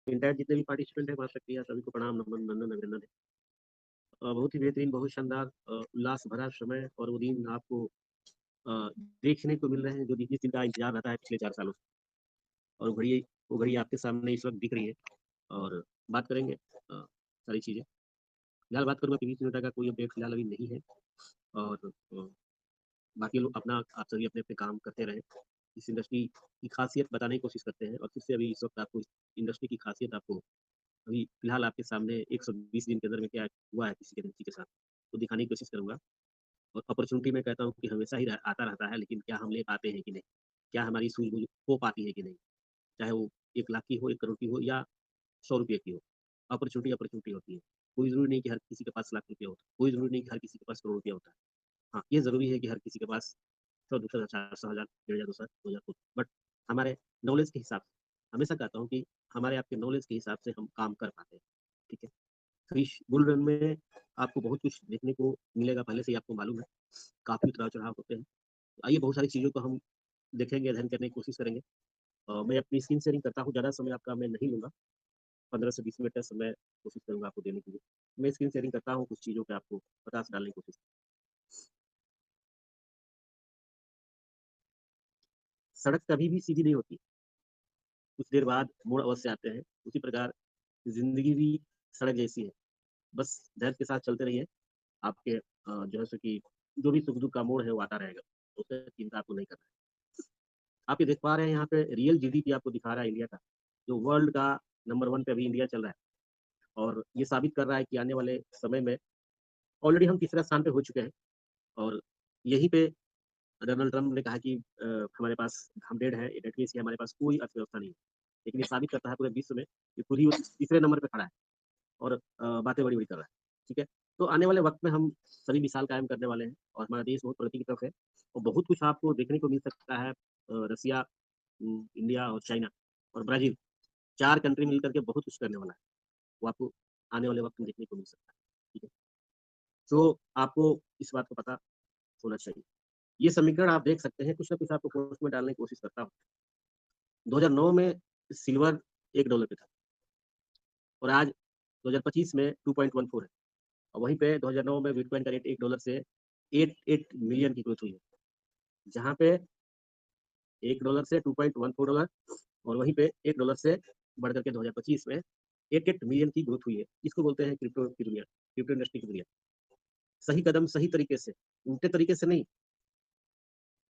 Entire जितने भी participant हैं महाशक्ति सभी को प्रणाम नमन नंदन अभिनंदन है। बहुत ही बेहतरीन बहुत शानदार उल्लास भरा समय और वो दिन आपको अ, देखने को मिल रहे हैं जो जिस दिन का इंतजार रहता है पिछले 4 सालों से। और वो घड़ी आपके सामने इस वक्त दिख रही है। और बात करेंगे सारी चीज़ें। फिलहाल बात करूँगा पीवी सिंधु का कोई अपडेट फिलहाल अभी नहीं है। और बाकी लोग अपना आप सभी अपने अपने काम करते रहें। इस इंडस्ट्री की खासियत बताने की कोशिश करते हैं और फिर से अभी इस वक्त आपको इस इंडस्ट्री की खासियत आपको अभी फिलहाल आपके सामने 120 दिन के अंदर में क्या हुआ है किसी के साथ तो दिखाने की कोशिश करूंगा। और अपॉर्चुनिटी मैं कहता हूँ कि हमेशा ही आता रहता है, लेकिन क्या हम ले पाते हैं कि नहीं, क्या हमारी सूझबूझ हो पाती है कि नहीं। चाहे वो 1 लाख की हो, 1 करोड़ की हो या 100 रुपये की हो। अपॉर्चुनिटी अपॉर्चुनिटी होती है। कोई जरूरी नहीं कि हर किसी के पास लाख रुपया होता है, कोई जरूरी नहीं कि हर किसी के पास करोड़ रुपया होता है। हाँ, ये जरूरी है कि हर किसी के पास 100 200 400 हजार 1,500 2,000 कुछ, बट हमारे नॉलेज के हिसाब से हमेशा कहता हूँ कि हमारे आपके नॉलेज के हिसाब से हम काम कर पाते हैं। ठीक है। तो इस बुल रन में आपको बहुत कुछ देखने को मिलेगा, पहले से ही आपको मालूम है। काफ़ी उतार-चढ़ाव होते हैं। तो आइए बहुत सारी चीज़ों को हम देखेंगे, अध्ययन करने की कोशिश करेंगे। मैं अपनी स्क्रीन शेयरिंग करता हूँ, ज़्यादा समय आपका मैं नहीं लूँगा। 15 से 20 मिनट का समय कोशिश करूँगा आपको देने के लिए। मैं स्क्रीन शेयरिंग करता हूँ, कुछ चीज़ों पे आपको प्रकाश डालने की कोशिश। सड़क कभी भी सीधी नहीं होती, कुछ देर बाद मोड़ अवश्य आते हैं। उसी प्रकार ज़िंदगी भी सड़क जैसी है, बस धैर्य के साथ चलते रहिए। आपके जो है सो कि जो भी सुख-दुःख का मोड़ है वो आता रहेगा, उससे चिंता आपको नहीं करना है। आप ये देख पा रहे हैं यहाँ पे रियल जीडीपी आपको दिखा रहा है इंडिया का, जो वर्ल्ड का नंबर 1 पे अभी इंडिया चल रहा है। और ये साबित कर रहा है कि आने वाले समय में ऑलरेडी हम तीसरा स्थान पे हो चुके हैं। और यहीं पे डोनाल्ड ट्रम्प ने कहा कि हमारे पास हम डेड हैं, डेट मीन्स कि हमारे पास कोई अर्थव्यवस्था नहीं है। लेकिन ये साबित करता है पूरे विश्व में कि खुद ही वो तीसरे नंबर पे खड़ा है और बातें बड़ी-बड़ी कर रहा है। ठीक है? तो आने वाले वक़्त में हम सभी मिसाल कायम करने वाले हैं और हमारा देश बहुत प्रगति की तरफ है और बहुत कुछ आपको देखने को मिल सकता है। रसिया, इंडिया और चाइना और ब्राज़ील 4 कंट्री मिल कर के बहुत कुछ करने वाला है। वो आपको आने वाले वक़्त में देखने को मिल सकता है। ठीक है? तो आपको इस बात का पता होना चाहिए। ये समीकरण आप देख सकते हैं, कुछ ना कुछ आपको पोस्ट में डालने की कोशिश करता हूँ। 2009 में सिल्वर $1 पे था और आज 2025 में 2.14 है। और वहीं पे 2009 में बिटकॉइन का रेट $1 से 8 मिलियन की ग्रोथ हुई है। जहाँ पे $1 से $2.14 और वहीं पे $1 से बढ़ कर के 2025 में 8 मिलियन की ग्रोथ हुई है। इसको बोलते हैं क्रिप्टो की दुनिया, क्रिप्टो इंडस्ट्री की दुनिया। सही कदम सही तरीके से, उल्टे तरीके से नहीं,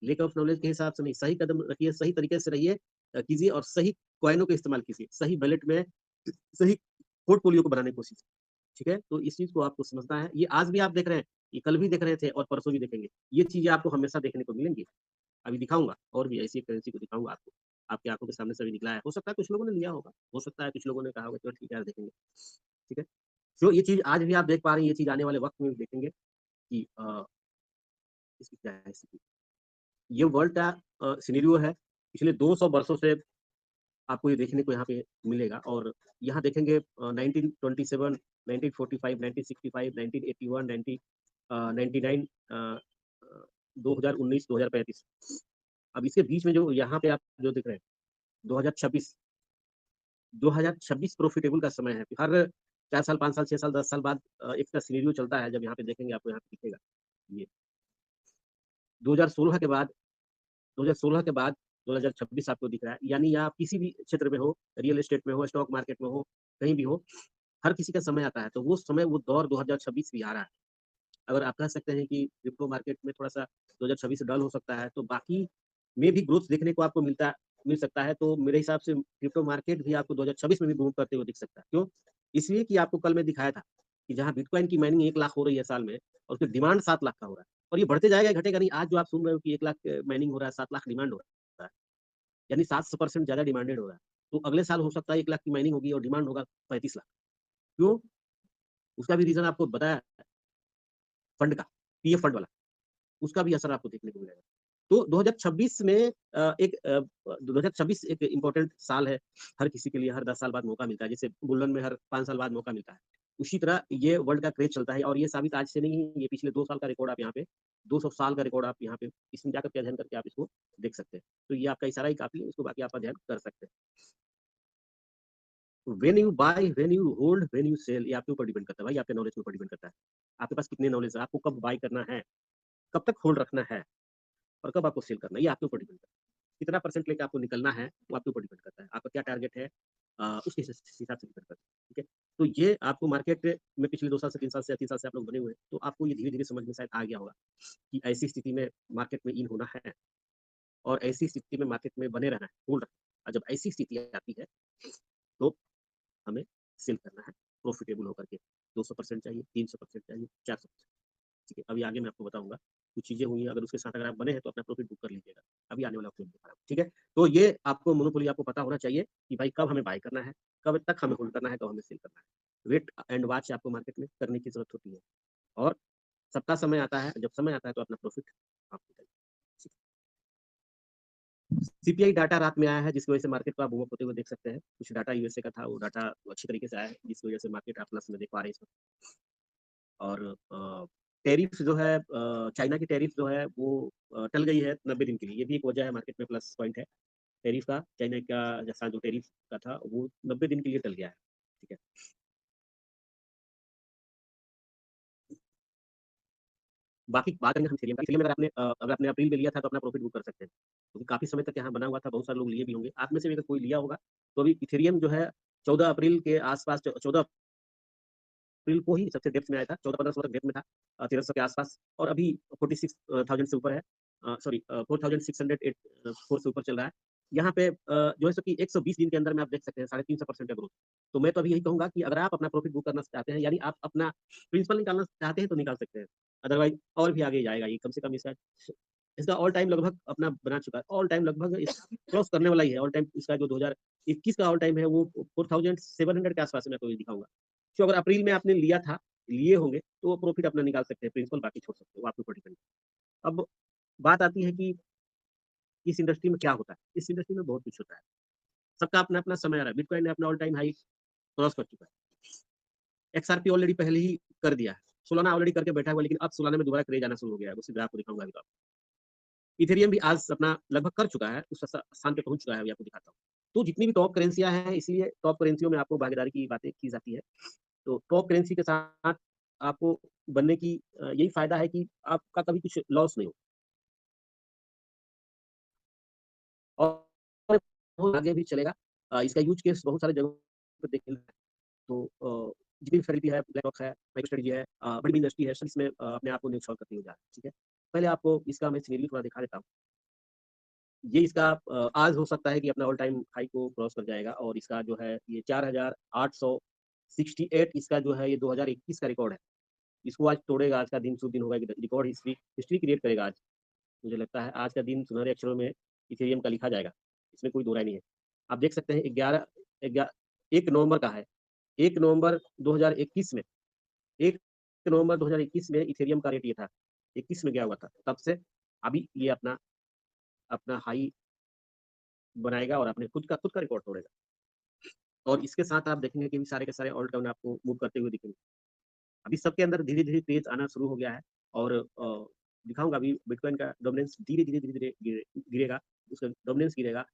लैक ऑफ नॉलेज के हिसाब से नहीं, सही कदम रखिए, सही तरीके से रहिए कीजिए और सही कॉइनों का इस्तेमाल कीजिए, सही वैलेट में सही पोर्टफोलियो को बनाने की कोशिश। ठीक है? तो इस चीज़ को आपको समझना है। ये आज भी आप देख रहे हैं, ये कल भी देख रहे थे और परसों भी देखेंगे। ये चीज़ें आपको हमेशा देखने को मिलेंगी। अभी दिखाऊँगा और भी ऐसी करेंसी को दिखाऊँगा आपको। आपकी आँखों के सामने से अभी निकला है। हो सकता है कुछ लोगों ने लिया होगा, हो सकता है कुछ लोगों ने कहा होगा चलो ठीक है यार देखेंगे। ठीक है? तो ये चीज़ आज भी आप देख पा रहे हैं, ये चीज़ आने वाले वक़्त में भी देखेंगे कि इसकी क्या है स्थिति। ये वर्ल्ड का सिनेरियो है। पिछले 200 वर्षों से आपको ये देखने को यहाँ पे मिलेगा और यहाँ देखेंगे 1927, 1945, 1965, 1981, 99 2019, 2035। अब इसके बीच में जो यहाँ पे आप जो देख रहे हैं 2026, 2026 प्रॉफिटेबल का समय है। हर 4 साल, 5 साल, 6 साल, 10 साल बाद एक का सिनेरियो चलता है, जब यहाँ पे देखेंगे आपको यहाँ पे दिखेगा। ये 2016 के बाद 2016 के बाद 2026 आपको दिख रहा है। यानी आप किसी भी क्षेत्र में हो, रियल एस्टेट में हो, स्टॉक मार्केट में हो, कहीं भी हो, हर किसी का समय आता है। तो वो समय, वो दौर 2026 भी आ रहा है। अगर आप कह सकते हैं कि क्रिप्टो मार्केट में थोड़ा-सा 2026 डल हो सकता है, तो बाकी में भी ग्रोथ देखने को आपको मिल सकता है। तो मेरे हिसाब से क्रिप्टो मार्केट भी आपको 2026 में भी बूम करते हुए दिख सकता है। क्यों? इसलिए कि आपको कल मैं दिखाया था कि जहाँ बिटकॉइन की माइनिंग 1 लाख हो रही है साल में और उसकी डिमांड 7 लाख का हो रहा है और ये बढ़ते जाएगा, घटेगा नहीं। आज जो आप सुन रहे हो कि 1 लाख माइनिंग हो रहा है, 7 लाख डिमांड हो रहा है, यानी 700% ज़्यादा डिमांडेड हो रहा है। तो अगले साल हो सकता है 1 लाख की माइनिंग होगी और डिमांड होगा 35 लाख। क्यों? उसका भी रीज़न आपको बताया फंड का, पीएफ फंड वाला। उसका भी असर आपको देखने को मिलेगा। तो 2026 में 2026 एक इम्पोर्टेंट साल है, हर किसी के लिए हर 10 साल बाद मौका मिलता है, जैसे बुल रन में हर 5 साल बाद मौका मिलता है। उसी तरह ये वर्ल्ड का क्रेज़ चलता है और ये साबित आज से नहीं है, ये पिछले 2 साल का रिकॉर्ड आप यहाँ पे 200 साल का रिकॉर्ड आप यहाँ पे इसमें जाकर के अध्ययन करके आप इसको देख सकते हैं। तो ये आपका इशारा ही काफ़ी है, इसको बाकी आप अध्ययन कर सकते हैं। When you buy, when you hold, when you sell, ये आपके ऊपर डिपेंड करता है भाई, आपके नॉलेज के ऊपर डिपेंड करता है। आपके पास कितने नॉलेज है, आपको कब बाय करना है, कब तक होल्ड रखना है और कब आपको सेल करना है, ये आपके ऊपर डिपेंड करता है। कितना परसेंट लेके आपको निकलना है वो आपके ऊपर डिपेंड करता है। आपका क्या टारगेट है, उसके हिसाब से डिपेंड करता है। ठीक है, तो ये आपको मार्केट में पिछले 2 साल से 3 साल से या 3 साल से आप लोग बने हुए हैं, तो आपको ये धीरे-धीरे समझ में शायद आ गया होगा कि ऐसी स्थिति में मार्केट में इन होना है और ऐसी स्थिति में मार्केट में बने रहना है, होल्ड रखना है। और जब ऐसी स्थिति आती है, तो हमें सेल करना है प्रॉफिटेबल होकर के। 200% चाहिए, 300% चाहिए, 400%। ठीक है, अभी आगे मैं आपको बताऊँगा, कुछ चीज़ें हुई हैं, अगर उसके साथ अगर आप बने हैं तो अपना प्रॉफिट बुक कर लीजिएगा। अभी आने वाला ऑप्शन दिखा रहा हूँ, ठीक है? तो ये आपको मोनोपोली आपको पता होना चाहिए कि भाई कब हमें बाय करना है, कब तक हमें होल्ड करना है, कब हमें सेल करना है। वेट एंड वॉच आपको मार्केट में करने की ज़रूरत होती है और सबका समय आता है, जब समय आता है तो अपना प्रॉफिट आप निकालिए। सीपीआई डाटा रात में आया है जिसकी वजह से मार्केट को आप बूम अप होते हुए देख सकते हैं। कुछ डाटा यूएसए का था, वो डाटा अच्छी तरीके से आया है जिसकी वजह से मार्केट आप प्लस में देख पा रहे हैं इस वक़्त। और टैरिफ जो है, चाइना की टैरिफ जो है वो टल गई है 90 दिन के लिए। ये भी एक वजह है, मार्केट में प्लस पॉइंट है। टैरिफ का, चाइना का जैसा जो टैरिफ का था वो 90 दिन के लिए टल गया है। ठीक है। बाकी बात करेंगे हम इथेरियम का। इथेरियम अगर आपने अप्रैल में लिया था तो अपना प्रॉफिट बुक कर सकते हैं। क्योंकि काफ़ी समय तक यहाँ बना हुआ था, बहुत सारे लोग लिए भी होंगे। आप में से भी अगर कोई लिया होगा तो अभी इथेरियम जो है 14 अप्रैल के आस-पास, 14 अप्रैल को ही सबसे डेप्थ में आया था, 14-15 तक डेप्थ में था, 1300 के आसपास, और अभी 46,000 से ऊपर है। सॉरी, 4608 4 से ऊपर चल रहा है। यहाँ पे जो है सो कि 120 दिन के अंदर में आप देख सकते हैं 350% का ग्रोथ। तो मैं तो अभी यही कहूँगा कि अगर आप अपना प्रॉफिट बुक करना चाहते हैं, यानी आप अपना प्रिंसिपल निकालना चाहते हैं तो निकाल सकते हैं। अदरवाइज़ और भी आगे जाएगा ये, कम से कम इसका ऑल टाइम लगभग अपना बना चुका है। ऑल टाइम लगभग क्रॉस करने वाला ही है। ऑल टाइम इसका जो 2021 का ऑल टाइम है वो 4700 के आस-पास मैं आपको दिखाऊँगा। तो अगर अप्रैल में आपने लिया था, लिए होंगे, तो वो प्रॉफिट अपना निकाल सकते हैं, प्रिंसिपल बाकी छोड़ सकते हो, वो आपके ऊपर डिपेंड है। अब बात आती है कि इस इंडस्ट्री में क्या होता है? इस इंडस्ट्री में बहुत कुछ होता है। सबका अपना-अपना समय आ रहा है। बिटकॉइन ने अपना ऑल टाइम हाई क्रॉस कर चुका है। एक्सआरपी ऑलरेडी पहले ही कर दिया है। सोलाना ऑलरेडी करके बैठा हुआ है, लेकिन अब सोलाना में दोबारा क्रेज आना शुरू हो गया है। उसी ग्राफ को दिखाऊँगा अभी तो आपको। इथेरियम भी आज अपना लगभग कर चुका है, उस स्थान पे पहुँच चुका है, अभी आपको दिखाता हूँ। तो जितनी भी टॉप करेंसियाँ हैं, इसलिए टॉप करेंसियों में आपको भागीदारी की बातें की जाती है। तो टॉप करेंसी के साथ आपको बनने की यही फ़ायदा है कि आपका कभी कुछ लॉस नहीं हो। और वो आगे भी चलेगा। इसका यूज़ केस बहुत सारे जगहों पे देखने को मिला है। तो जितनी फैसिलिटी है, ब्लैकरॉक है, माइक्रोस्ट्रेटजी है, बड़ी-बड़ी इंडस्ट्री है, इसमें अपने आप को न्योछावर करती हुई जा रही है। ठीक है? पहले आपको इसका मैं सिनेरियो थोड़ा दिखा देता हूँ। ये इसका आज हो सकता है कि अपना ऑल टाइम हाई को क्रॉस कर जाएगा और इसका जो है ये 4868 इसका जो है ये 2021 का रिकॉर्ड है। इसको आज तोड़ेगा, आज का दिन शुभ दिन होगा, कि रिकॉर्ड हिस्ट्री हिस्ट्री क्रिएट करेगा आज। मुझे लगता है आज का दिन सुनहरे अक्षरों में इथेरियम का लिखा जाएगा। इसमें कोई दो राय नहीं है। आप देख सकते हैं 11 ग्या 1 नवंबर का है। 1 नवंबर 2021 में 1 नवंबर 2021 में इथेरियम का रेट ये था। 21 में गया हुआ था। तब से अभी ये अपना अपना हाई बनाएगा और अपने खुद का रिकॉर्ड तोड़ेगा। और इसके साथ आप देखेंगे कि भी सारे के सारे ऑल टाउन आपको मूव करते हुए दिखेंगे। अभी सबके अंदर धीरे-धीरे तेज़ आना शुरू हो गया है और दिखाऊँगा अभी बिटकॉइन का डोमिनेंस धीरे-धीरे गिरेगा, उसका डोमिनेंस गिरेगा।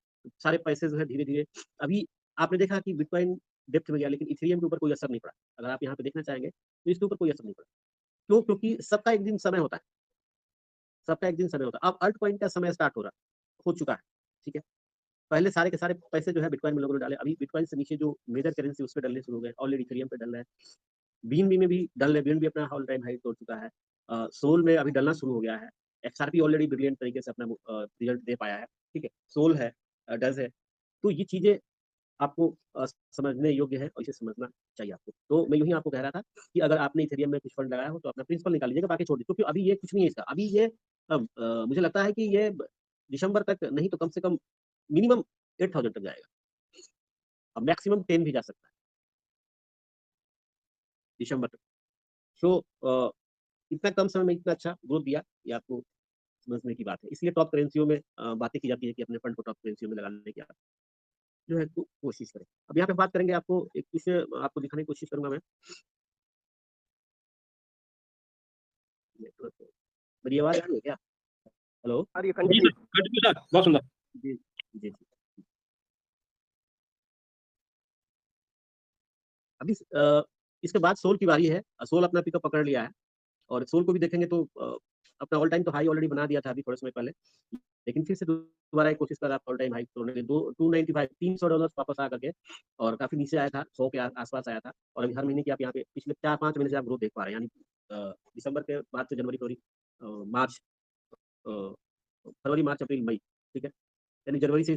सारे पैसे जो है धीरे-धीरे, अभी आपने देखा कि बिटकॉइन डेप्थ में गया लेकिन इथेरियम के ऊपर कोई असर नहीं पड़ा। अगर आप यहाँ पे देखना चाहेंगे तो इसके ऊपर कोई असर नहीं पड़ा। क्यों? क्योंकि सबका एक दिन समय होता है, सबका एक दिन समय होता है। अब अल्ट कॉइन का समय स्टार्ट हो चुका है, ठीक है? पहले सारे के सारे पैसे जो है बिटकॉइन में लोगों ने डाले, अभी बिटकॉइन से नीचे जो मेजर करेंसी उस पे डलने शुरू हो गए, ऑलरेडी इथेरियम पे डल रहे हैं। बीएनबी में भी डल है, बीएनबी अपना ऑल टाइम हाई तोड़ चुका है। सोल में अभी डलना शुरू हो गया है। एक्सआरपी ऑलरेडी ब्रिलियंट तरीके से अपना रिजल्ट दे पाया है, ठीक है? सोल है, डज़ है। तो ये चीज़ें आपको समझने योग्य है और इसे समझना चाहिए आपको। तो मैं यूँ ही आपको कह रहा था कि अगर आपने इथेरियम में कुछ फंड लगाया हो तो अपना प्रिंसिपल निकाल लीजिएगा, बाकी छोड़ दीजिए। क्योंकि अभी ये कुछ नहीं है इसका। अभी ये मुझे लगता है कि ये दिसंबर तक नहीं तो कम से कम मिनिमम 8000 तक जाएगा। अब मैक्सिमम 10 भी जा सकता है दिसंबर तक। सो इतना कम समय में इतना अच्छा ग्रोथ दिया, ये आपको समझने की बात है। इसलिए टॉप करेंसियों में बातें की जाती है कि अपने फंड को टॉप करेंसियों में लगाने की आप जो है कोशिश करें। अब यहाँ पे बात करेंगे, आपको एक कुछ आपको दिखाने की कोशिश करूँगा मैं। नेटवर्क मेरी आवाज़ आ रही है क्या? हेलो? आ रही है, कंटिन्यू सर, बहुत सुंदर। जी, जी, जी। इसके बाद सोल की बारी है। सोल अपना पिकअप पकड़ लिया है और सोल को भी देखेंगे तो अपना ऑल टाइम तो हाई ऑलरेडी बना दिया था अभी थोड़े समय पहले, लेकिन फिर से दोबारा एक कोशिश कर रहा था ऑल टाइम हाई तोड़ने की। 295 $300 वापस आ करके और काफी नीचे आया था, 100 के आसपास आया था। और अभी हर महीने की आप यहाँ पे पिछले 4-5 महीने से आप ग्रोथ देख पा रहे हैं, यानी दिसंबर के बाद से जनवरी, फरवरी, मार्च, फरवरी, मार्च, अप्रैल, मई, ठीक है, यानी जनवरी से